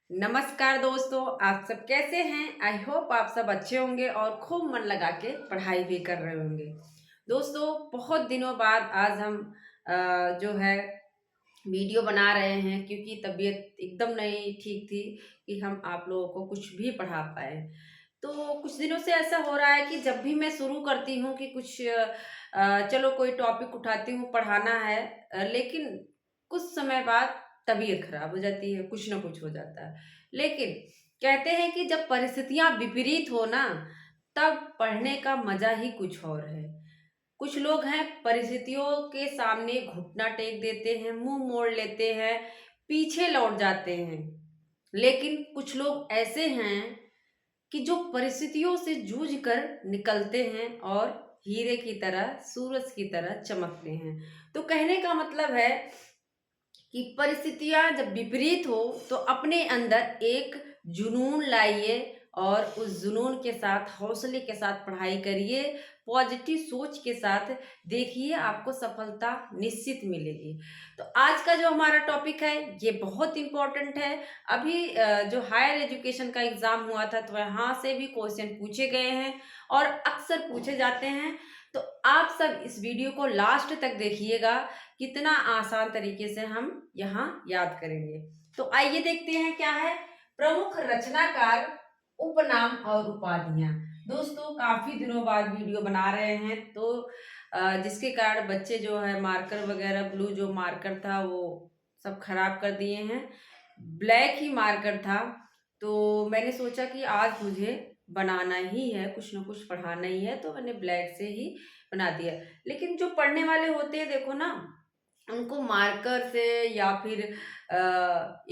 नमस्कार दोस्तों, आप सब कैसे हैं? आई होप आप सब अच्छे होंगे और खूब मन लगा के पढ़ाई भी कर रहे होंगे। दोस्तों, बहुत दिनों बाद आज हम जो है वीडियो बना रहे हैं क्योंकि तबीयत एकदम नहीं ठीक थी कि हम आप लोगों को कुछ भी पढ़ा पाए। तो कुछ दिनों से ऐसा हो रहा है कि जब भी मैं शुरू करती हूँ कि कुछ चलो कोई टॉपिक उठाती हूँ पढ़ाना है, लेकिन कुछ समय बाद तबीयत खराब हो जाती है, कुछ ना कुछ हो जाता है। लेकिन कहते हैं कि जब परिस्थितियाँ विपरीत हो ना, तब पढ़ने का मज़ा ही कुछ और है। कुछ लोग हैं परिस्थितियों के सामने घुटना टेक देते हैं, मुँह मोड़ लेते हैं, पीछे लौट जाते हैं। लेकिन कुछ लोग ऐसे हैं कि जो परिस्थितियों से जूझ कर निकलते हैं और हीरे की तरह, सूरज की तरह चमकते हैं। तो कहने का मतलब है कि परिस्थितियाँ जब विपरीत हो तो अपने अंदर एक जुनून लाइए और उस जुनून के साथ, हौसले के साथ पढ़ाई करिए, पॉजिटिव सोच के साथ देखिए आपको सफलता निश्चित मिलेगी। तो आज का जो हमारा टॉपिक है ये बहुत इम्पोर्टेंट है। अभी जो हायर एजुकेशन का एग्ज़ाम हुआ था तो वहाँ से भी क्वेश्चन पूछे गए हैं और अक्सर पूछे जाते हैं। तो आप सब इस वीडियो को लास्ट तक देखिएगा, कितना आसान तरीके से हम यहाँ याद करेंगे। तो आइए देखते हैं क्या है प्रमुख रचनाकार, उपनाम और उपाधियां। दोस्तों, काफी दिनों बाद वीडियो बना रहे हैं तो जिसके कारण बच्चे जो है मार्कर वगैरह, ब्लू जो मार्कर था वो सब खराब कर दिए हैं। ब्लैक ही मार्कर था, तो मैंने सोचा कि आज मुझे बनाना ही है, कुछ ना कुछ पढ़ाना ही है, तो मैंने ब्लैक से ही बना दिया। लेकिन जो पढ़ने वाले होते हैं देखो ना, उनको मार्कर से या फिर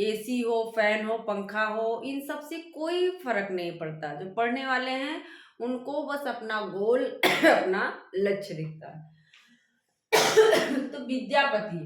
एसी हो, फैन हो, पंखा हो, इन सब से कोई फर्क नहीं पड़ता। जो पढ़ने वाले हैं उनको बस अपना गोल अपना लक्ष्य दिखता है। तो विद्यापति,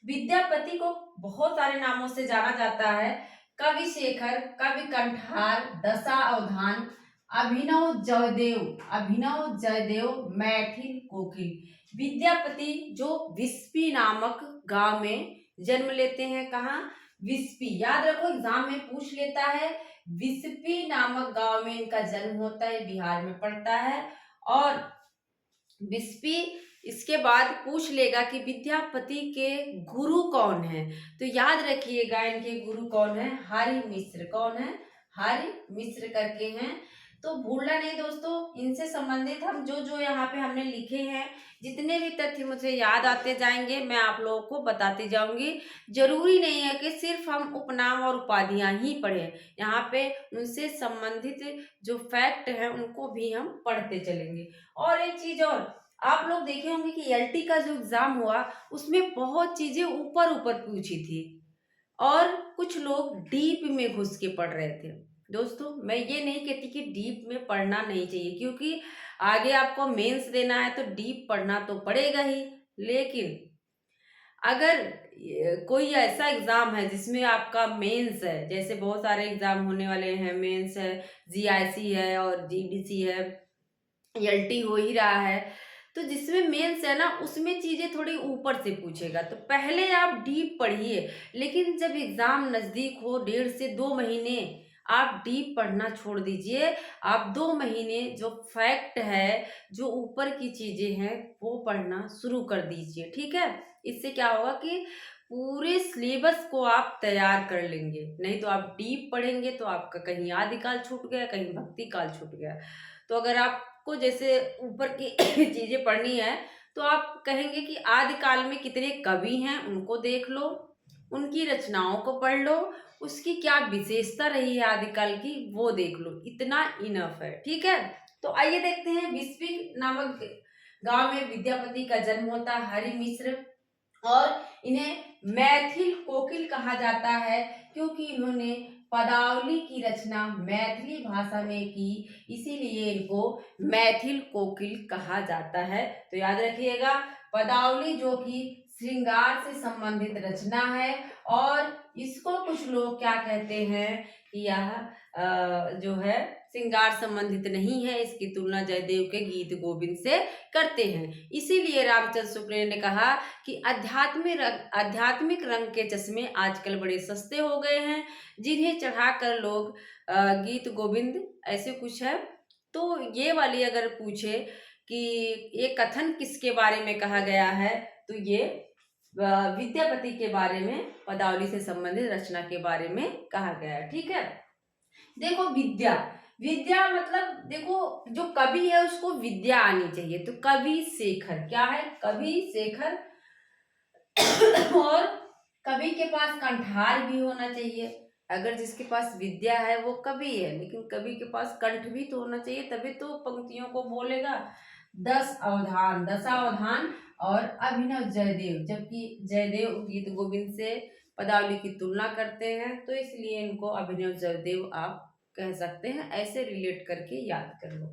विद्यापति को बहुत सारे नामों से जाना जाता है। कवि शेखर, कवि कंठार, दशा अवधान, अभिनव जयदेव, अभिनव जयदेव, मैथिल कोकिल। विद्यापति जो विस्पी नामक गांव में जन्म लेते हैं। कहाँ? विस्पी, याद रखो एग्जाम में पूछ लेता है। विस्पी नामक गांव में इनका जन्म होता है, बिहार में पड़ता है। और विस्पी, इसके बाद पूछ लेगा कि विद्यापति के गुरु कौन है। तो याद रखिएगा इनके गुरु कौन है, हरि मिश्र। कौन है? हरि मिश्र करके हैं। तो भूलना नहीं दोस्तों, इनसे संबंधित हम जो जो यहाँ पे हमने लिखे हैं, जितने भी तथ्य मुझे याद आते जाएंगे मैं आप लोगों को बताती जाऊंगी। जरूरी नहीं है कि सिर्फ हम उपनाम और उपाधियां ही पढ़ें, यहाँ पे उनसे संबंधित जो फैक्ट है उनको भी हम पढ़ते चलेंगे। और एक चीज और, आप लोग देखे होंगे कि एलटी का जो एग्जाम हुआ उसमें बहुत चीजें ऊपर ऊपर पूछी थी और कुछ लोग डीप में घुस के पढ़ रहे थे। दोस्तों, मैं ये नहीं कहती कि डीप में पढ़ना नहीं चाहिए, क्योंकि आगे आपको मेंस देना है तो डीप पढ़ना तो पड़ेगा ही। लेकिन अगर कोई ऐसा एग्जाम है जिसमें आपका मेंस है, जैसे बहुत सारे एग्जाम होने वाले हैं, मेंस है, जीआईसी है और जीडीसी है, एलटी हो ही रहा है, तो जिसमें मेंस है ना उसमें चीजें थोड़ी ऊपर से पूछेगा, तो पहले आप डीप पढ़िए। लेकिन जब एग्जाम नजदीक हो, 1.5 से 2 महीने, आप डीप पढ़ना छोड़ दीजिए। आप 2 महीने जो फैक्ट है, जो ऊपर की चीजें हैं, वो पढ़ना शुरू कर दीजिए। ठीक है? इससे क्या होगा कि पूरे सिलेबस को आप तैयार कर लेंगे। नहीं तो आप डीप पढ़ेंगे तो आपका कहीं आदि काल छूट गया, कहीं भक्ति काल छूट गया। तो अगर आपको जैसे ऊपर की चीजें पढ़नी है तो आप कहेंगे कि आदिकाल में कितने कवि हैं उनको देख लो, उनकी रचनाओं को पढ़ लो, उसकी क्या विशेषता रही है आदिकाल की वो देख लो, इतना इनफ है। ठीक है? तो आइए देखते हैं। विस्पी नामक गांव में विद्यापति का जन्म होता है, हरि मिश्र। और इन्हें मैथिल कोकिल कहा जाता है क्योंकि इन्होंने पदावली की रचना मैथिली भाषा में की, इसीलिए इनको मैथिल कोकिल कहा जाता है। तो याद रखिएगा, पदावली जो कि श्रृंगार से संबंधित रचना है और इसको कुछ लोग क्या कहते हैं कि यह जो है श्रृंगार संबंधित नहीं है, इसकी तुलना जयदेव के गीत गोविंद से करते हैं। इसीलिए रामचंद्र शुक्ल ने कहा कि आध्यात्मिक रंग के चश्मे आजकल बड़े सस्ते हो गए हैं, जिन्हें चढ़ाकर लोग गीत गोविंद ऐसे कुछ है। तो ये वाली अगर पूछे कि ये कथन किसके बारे में कहा गया है, तो ये विद्यापति के बारे में, पदावली से संबंधित रचना के बारे में कहा गया है। ठीक है, देखो विद्या, विद्या मतलब देखो जो कवि है उसको विद्या आनी चाहिए, तो कवि शेखर क्या है, कवि शेखर। और कवि के पास कंठार भी होना चाहिए। अगर जिसके पास विद्या है वो कवि है, लेकिन कवि के पास कंठ भी तो होना चाहिए, तभी तो पंक्तियों को बोलेगा। 10 अवधान, दशावधान और अभिनव जयदेव, जबकि जयदेव गीत गोविंद से पदावली की तुलना करते हैं, तो इसलिए इनको अभिनव जयदेव आप कह सकते हैं। ऐसे रिलेट करके याद कर लो।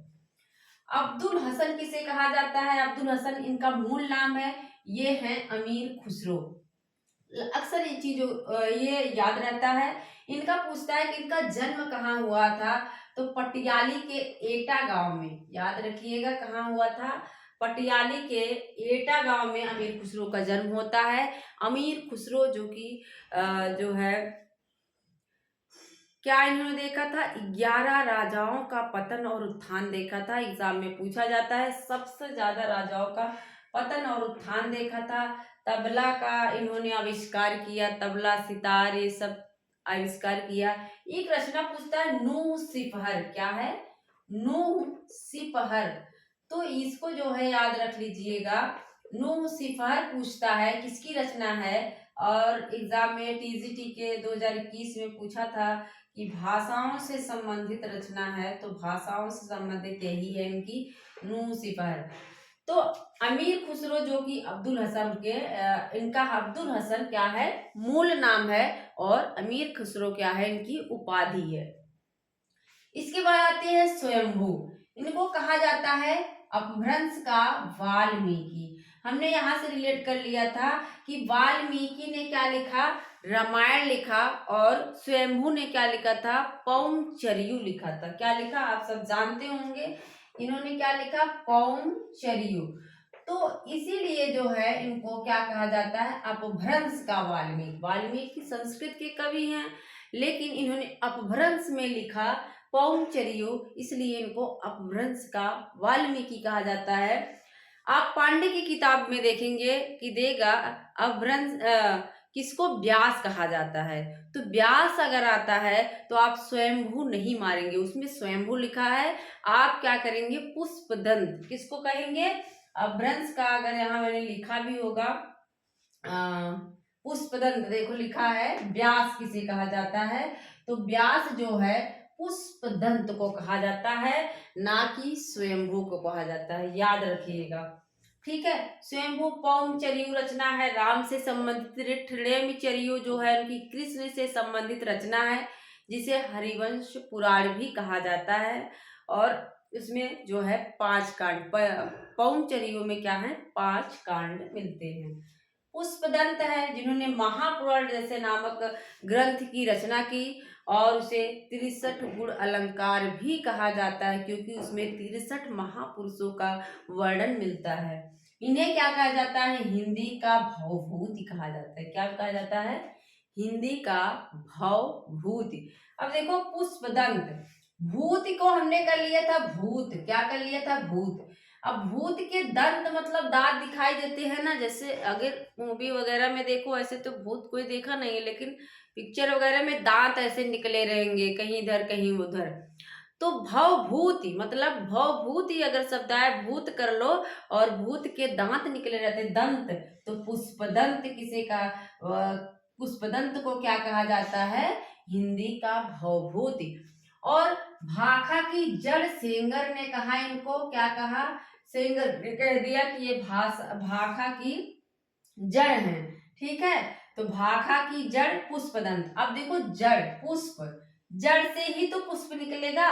अब्दुल हसन किसे कहा जाता है, अब्दुल हसन इनका मूल नाम है, ये हैं अमीर खुसरो। अक्सर ये चीज ये याद रहता है। इनका पूछता है कि इनका जन्म कहाँ हुआ था, तो पटियाली के एटा गांव में, याद रखिएगा कहाँ हुआ था, पटियाली के एटा गांव में अमीर खुसरो का जन्म होता है। अमीर खुसरो जो कि जो है क्या इन्होंने देखा था, 11 राजाओं का पतन और उत्थान देखा था। एग्जाम में पूछा जाता है, सबसे ज्यादा राजाओं का पतन और उत्थान देखा था। तबला का इन्होंने आविष्कार किया, तबला सितार ये सब आविष्कार किया। एक रचना पूछता है नूह सिपहर, क्या है, नूह सिपहर, तो इसको जो है याद रख लीजिएगा। नूह सिपहर पूछता है किसकी रचना है, और एग्जाम में टीजीटी के 2021 में पूछा था कि भाषाओं से संबंधित रचना है, तो भाषाओं से संबंधित यही है इनकी नूह सिपहर। तो अमीर खुसरो जो कि अब्दुल हसन के इनका अब्दुल हसन क्या है, मूल नाम है, और अमीर खुसरो क्या है, इनकी उपाधि है। इसके बाद आते हैं स्वयंभू, इनको कहा जाता है अपभ्रंश का वाल्मीकि। हमने यहाँ से रिलेट कर लिया था कि वाल्मीकि ने क्या लिखा, रामायण लिखा, और स्वयंभू ने क्या लिखा था, पौमचरियु लिखा था। क्या लिखा आप सब जानते होंगे, इन्होंने क्या लिखा, पौमचरियु। तो इसीलिए जो है इनको क्या कहा जाता है, अपभ्रंश का वाल्मीकि। वाल्मीकि संस्कृत के कवि हैं, लेकिन इन्होंने अपभ्रंश में लिखा पौमचरियु, इसलिए इनको अपभ्रंश का वाल्मीकि कहा जाता है। आप पांडे की किताब में देखेंगे कि देगा अपभ्रंश किसको व्यास कहा जाता है, तो व्यास अगर आता है तो आप स्वयंभू नहीं मारेंगे, उसमें स्वयंभू लिखा है, आप क्या करेंगे, पुष्पदंत किसको कहेंगे, अपभ्रंश का अगर यहाँ मैंने लिखा भी होगा पुष्पदंत, देखो लिखा है व्यास किसे कहा जाता है, तो व्यास जो है पुष्पदंत को कहा जाता है, ना कि स्वयंभू को कहा जाता है, याद रखिएगा। ठीक है, स्वयंभू पौमचरियु रचना है, राम से संबंधित। ऋणेमचरियु जो है उनकी कृष्ण से संबंधित रचना है, जिसे हरिवंश पुराण भी कहा जाता है, और इसमें जो है 5 कांड, पौमचरियु में क्या है, 5 कांड मिलते हैं। पुष्पदंत है जिन्होंने महापुराण जैसे नामक ग्रंथ की रचना की, और उसे 63 गुण अलंकार भी कहा जाता है, क्योंकि उसमें 63 महापुरुषों का वर्णन मिलता है। इन्हें क्या कहा जाता है, हिंदी का भवभूति कहा जाता है। क्या कहा जाता है, हिंदी का भवभूति। अब देखो पुष्पदंत, भूत को हमने कर लिया था भूत, क्या कर लिया था, भूत। अब भूत के दंत मतलब दांत दिखाई देते हैं ना, जैसे अगर मूवी वगैरह में देखो, ऐसे तो भूत कोई देखा नहीं है, लेकिन पिक्चर वगैरह में दांत ऐसे निकले रहेंगे, कहीं इधर कहीं उधर, तो भवभूति मतलब भवभूति अगर शब्द आए, भूत कर लो और भूत के दांत निकले रहते दंत, तो पुष्पदंत किसे का, पुष्पदंत को क्या कहा जाता है, हिंदी का भवभूति। और भाखा की जड़, सेंगर ने कहा इनको, क्या कहा, सेंगर ने कह दिया कि ये भाखा की जड़ है। ठीक है, तो भाखा की जड़ पुष्पदंत। अब देखो जड़, पुष्प, जड़ से ही तो पुष्प निकलेगा,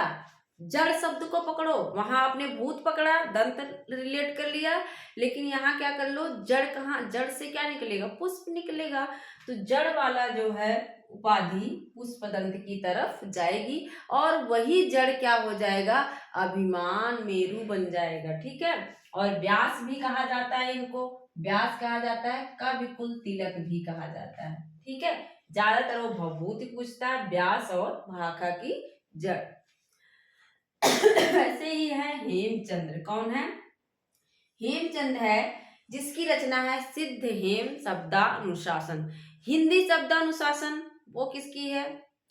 जड़ शब्द को पकड़ो, वहां आपने भूत पकड़ा, दंत रिलेट कर लिया, लेकिन यहाँ क्या कर लो, जड़ कहाँ, जड़ से क्या निकलेगा, पुष्प निकलेगा। तो जड़ वाला जो है उपाधि पुष्पदंत की तरफ जाएगी और वही जड़ क्या हो जाएगा, अभिमान मेरु बन जाएगा। ठीक है। और व्यास भी कहा जाता है इनको, व्यास कहा जाता है, कविकुल तिलक भी कहा जाता है। ठीक है। ज्यादातर वो भभूति पूछता है, व्यास और भाखा की जड़। ऐसे ही है हेमचंद्र। कौन है? हेमचंद्र है जिसकी रचना है सिद्ध हेम शब्दानुशासन। हिंदी शब्दानुशासन वो किसकी है,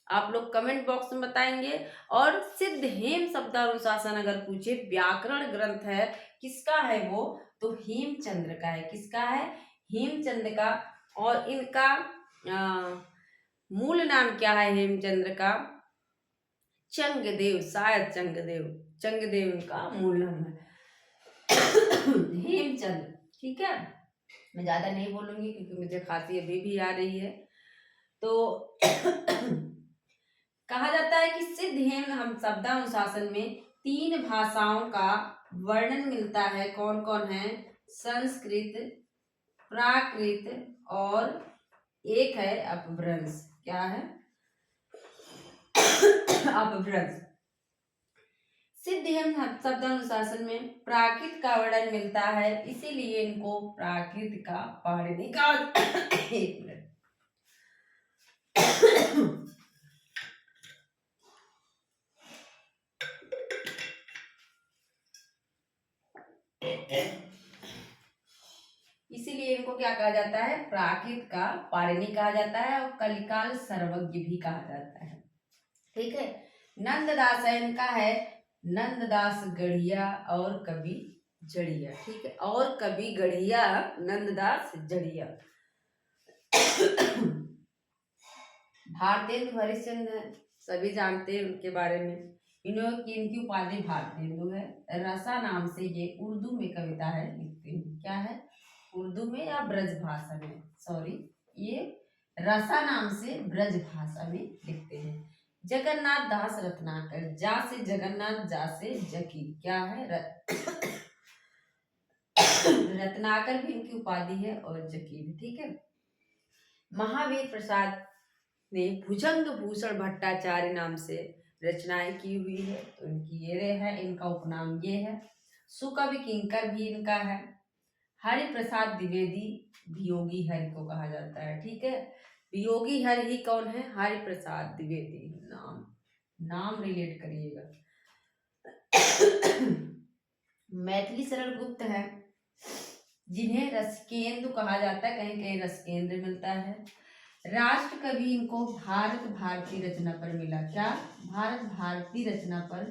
आप लोग कमेंट बॉक्स में बताएंगे। और सिद्ध हेम शब्दानुशासन अगर पूछे व्याकरण ग्रंथ है, किसका है वो, तो हेमचंद्र का है। किसका है? हेमचंद्र का। और इनका मूल नाम क्या है हेमचंद्र का? चंगदेव, शायद चंगदेव, चंगदेव इनका मूल नाम है। हेमचंद। ठीक है। मैं ज्यादा नहीं बोलूंगी क्योंकि मुझे खांसी अभी भी आ रही है। तो कहा जाता है कि सिद्ध हेम हम शब्दानुशासन में 3 भाषाओं का वर्णन मिलता है। कौन कौन है? संस्कृत, प्राकृत और एक है अपभ्रंश। क्या है? अपभ्रंश। सिद्ध हेम शब्दानुशासन में प्राकृत का वर्णन मिलता है, इसीलिए इनको प्राकृत का पाणिनि का एक मिनट। इसीलिए इनको क्या कहा जाता है? प्राकृत का पाणिनि कहा जाता है और कलिकाल सर्वज्ञ भी कहा जाता है। ठीक है। नंददास है, इनका है नंददास गढ़िया और कवि जड़िया। ठीक है। और कवि गढ़िया नंददास जड़िया। भारतेंदु हरिश्चंद्र है, सभी जानते हैं उनके बारे में। इनकी उपाधि भारतेंदु है। रसा नाम से ये उर्दू में कविता है लिखते हैं। क्या है? उर्दू में या ब्रज भाषा में, सॉरी, ये रसा नाम से ब्रज भाषा में लिखते हैं। जगन्नाथ दास रत्नाकर, जा से जगन्नाथ, जा से जकी। क्या है? रत्नाकर भी इनकी उपाधि है और जकी भी। ठीक है। महावीर प्रसाद ने भुजंग भूषण भट्टाचार्य नाम से रचनाएं की हुई है, तो इनकी ये है, इनका उपनाम ये है। सुकवि किंकर भी इनका है। हरि प्रसाद द्विवेदी वियोगी हरि को कहा जाता है। ठीक है। वियोगी हरि ही कौन है? हरि प्रसाद द्विवेदी। नाम रिलेट करिएगा। मैथिली शरण गुप्त है जिन्हें रसकेंद्र कहा जाता है, कहीं कहीं रसकेंद्र मिलता है। राष्ट्र कवि इनको भारत भारती रचना पर मिला। क्या? भारत भारती रचना पर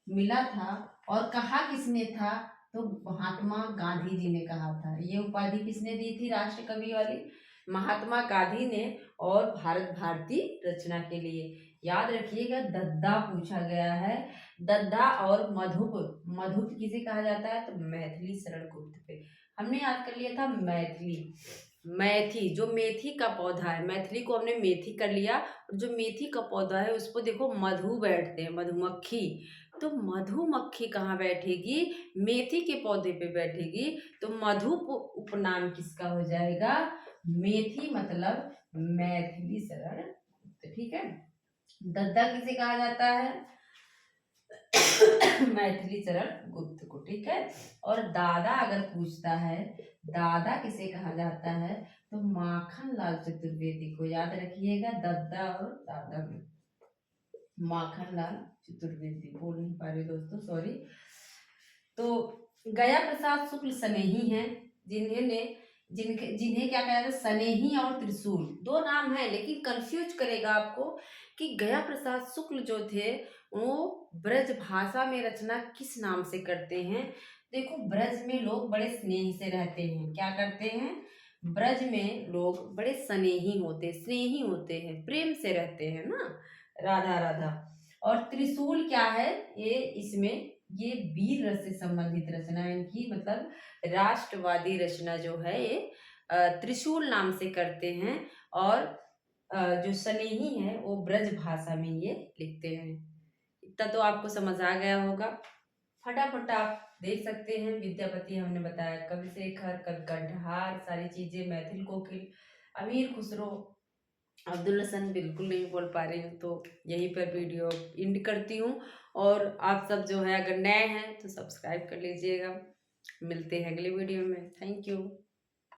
मिला था। और कहा किसने था? तो महात्मा गांधी जी ने कहा था। ये उपाधि किसने दी थी राष्ट्र कवि वाली? महात्मा गांधी ने। और भारत भारती रचना के लिए याद रखिएगा, दद्दा पूछा गया है। दद्दा और मधुप, मधुप किसे कहा जाता है? तो मैथिली शरण गुप्त पे हमने याद कर लिया था। मैथिली, मैथी, जो मेथी का पौधा है, मैथिली को हमने मेथी कर लिया। और जो मेथी का पौधा है उस पर देखो मधु बैठते हैं, मधुमक्खी। तो मधुमक्खी कहाँ बैठेगी? मेथी के पौधे पे बैठेगी। तो मधु उपनाम किसका हो जाएगा? मेथी मतलब मैथिली शरण। ठीक है। दद्दा किसे कहा जाता है? मैथिली शरण गुप्त को। ठीक है। और दादा अगर पूछता है, दादा किसे कहा जाता है? तो माखन लाल चतुर्वेदी को। याद रखिएगा, दद्दा और दादा में माखन लाल चतुर्वेदी। बोल नहीं पा रहे दोस्तों, सॉरी। तो गया प्रसाद शुक्ल स्नेही हैं, जिन्हें क्या कहा जाता है? स्नेही और त्रिशूल, दो नाम है लेकिन कंफ्यूज करेगा आपको कि गया प्रसाद शुक्ल जो थे वो ब्रज भाषा में रचना किस नाम से करते हैं। देखो, ब्रज में लोग बड़े स्नेह से रहते हैं। क्या करते हैं? ब्रज में लोग बड़े स्नेही होते हैं, प्रेम से रहते हैं ना, राधा राधा। और त्रिशूल क्या है? ये इसमें ये वीर रस से संबंधित रचना है इनकी, मतलब राष्ट्रवादी रचना जो है ये त्रिशूल नाम से करते हैं। और जो स्नेही है वो ब्रज भाषा में ये लिखते हैं। इतना तो आपको समझ आ गया होगा। फटाफट आप देख सकते हैं, विद्यापति हमने बताया, कवि शेखर, कवि कंठहार, सारी चीजें, मैथिल कोकिल, अमीर खुसरो, अब्दुल हसन बिल्कुल नहीं बोल पा रही हूँ, तो यहीं पर वीडियो एंड करती हूँ। और आप सब जो है अगर नए हैं तो सब्सक्राइब कर लीजिएगा। मिलते हैं अगले वीडियो में। Thank you.